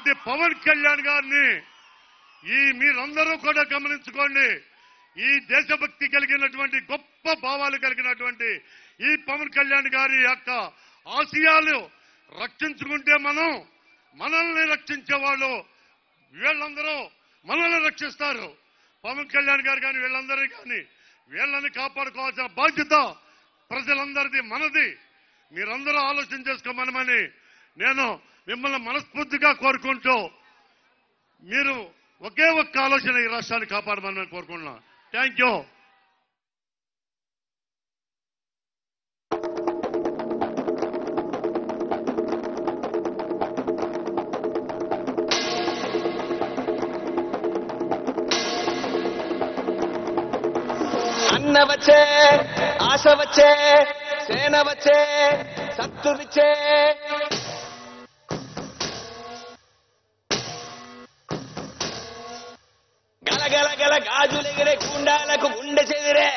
అటువంటి పవన్ కళ్యాణ్ గారిని మీరందరూ కూడా గమనించుకోండి. ఈ దేశభక్తి కలిగినటువంటి గొప్ప భావాలు కలిగినటువంటి ఈ పవన్ కళ్యాణ్ గారి యొక్క ఆశయాలు రక్షించుకుంటే మనల్ని రక్షించే వాళ్ళు వీళ్ళందరూ మనల్ని రక్షిస్తారు. పవన్ కళ్యాణ్ గారు కానీ వీళ్ళందరూ కానీ వీళ్ళని కాపాడుకోవాల్సిన బాధ్యత ప్రజలందరిది, మనది. మీరందరూ ఆలోచన చేసుకోమని నేను మిమ్మల్ని మనస్ఫూర్తిగా కోరుకుంటూ మీరు ఒకే ఒక్క ఆలోచన ఈ రాష్ట్రాన్ని కాపాడమని కోరుకుంటున్నాను. Thank you. అన్న వచ్చే, ఆశ వచ్చే, సేన వచ్చే, సత్తురిచ్చే, గలగల గల గాజులెగిరే గుండాలకు గుండె చెదిరే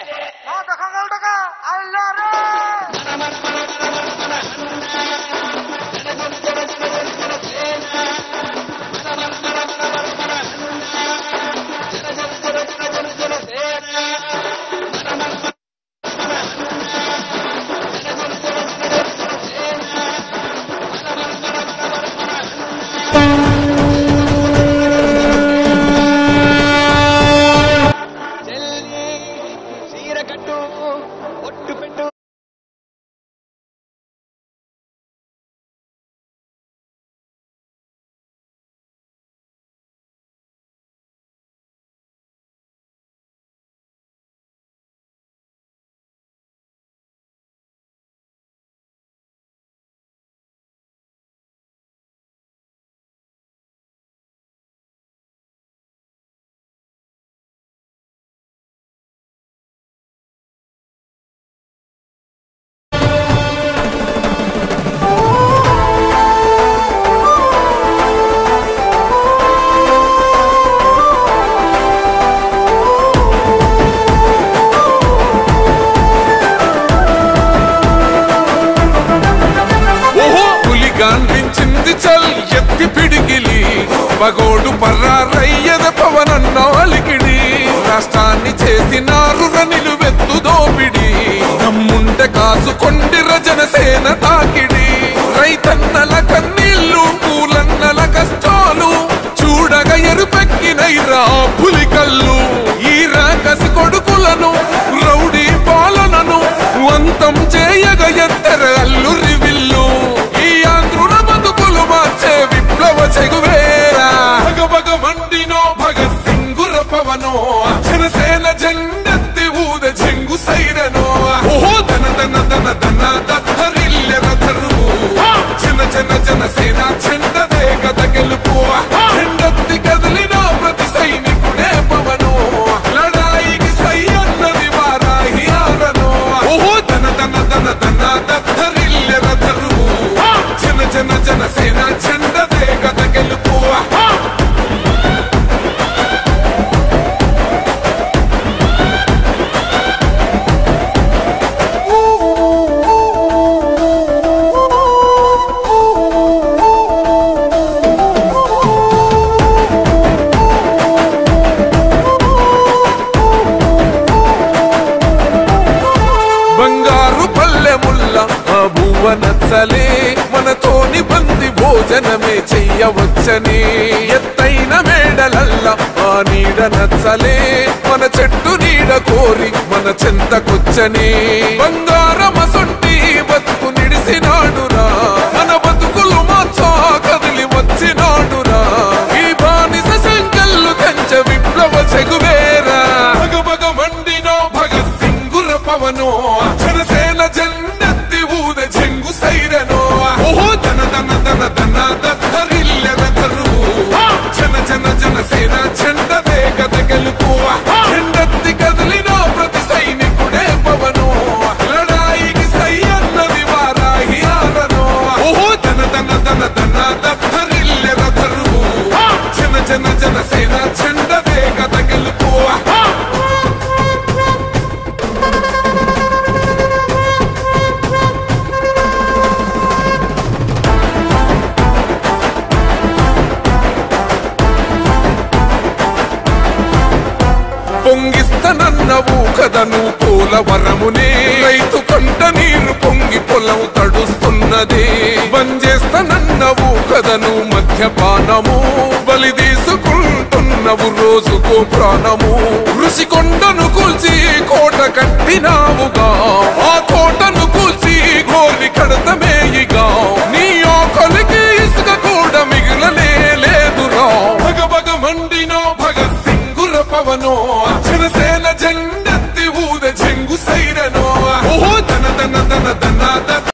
పగోడు పర్రారయ్యద పవనన్నాలికిడి రాష్ట్రాన్ని చేసినారు నిలువెత్తు దోపిడి దమ్ముండ కాసుకొండిర జనసేన తాకిడి రైతన్నల కన్నీళ్లు కూలన్నల కష్టాలు చూడగ ఎరుపెక్కినైరా పులికల్లు ఈ రాకసి కొడుకులను రౌడీ పాలనను అంతం చేయగ ఎత్తర అల్లురి విల్లు ఈ ఆంధ్రుల బతుకులు మార్చే విప్లవ చెగువేరా భగ మండినో భగత్ సింగుర పవనో జనసేన జెండెత్తి ఊద చెంగు సైరనో ఓహో ధన ధన ధన ధన దత్తరిల్లెర ధరువు జన జన జనసేన చెండదే గద గెలుపు చెండెత్తి కదిలిన ప్రతి సైనికుడే పవనో లడాయికి సై అన్నది వారాహి ఆరనో ఓహో ధన ధన ధన ధన దత్తరిల్లెర ధరువు జన జన జనసేన చెండదే గద గెలుపు నచ్చలే మనతోని బంది భోజనమే చెయ్యవచ్చని ఎత్తైన మేడలల్ల ఆ నీడ నచ్చలే మన చెట్టు నీడ కోరి మన చెంతకొచ్చని బంగారమసొంటి బతుకు నిడిసినాడురా మన బతుకులు మార్చా కదిలి వచ్చినాడురా ఈ బానిస సంకల్లు కంచ విప్లవ చెగువేరా భగ మండినో భగత్ సింగుర పవనో జనసేన జెండెత్తి ఊద చెంగు సైరనో ఓహో ధన ధన ధన ధన దత్తరిల్లెర ధరువు జన జన జనసేన చెండదే గద గెలుపు చెండెత్తి కదిలిన ప్రతి సైనికుడే పవనో లడాయికి సై అన్నది వారాహి ఆరనో చేస్తానన్నవు కదను పోలవరమునే రైతు కంట నీరు పొంగి పొలం తడుస్తున్నది బంద్ చేస్తానన్నవు కదను మద్యపానము బలి తీసుకుంటున్నవు రోజుకో ప్రాణము ఋషికొండను కూల్చి కోట కట్టినావుగా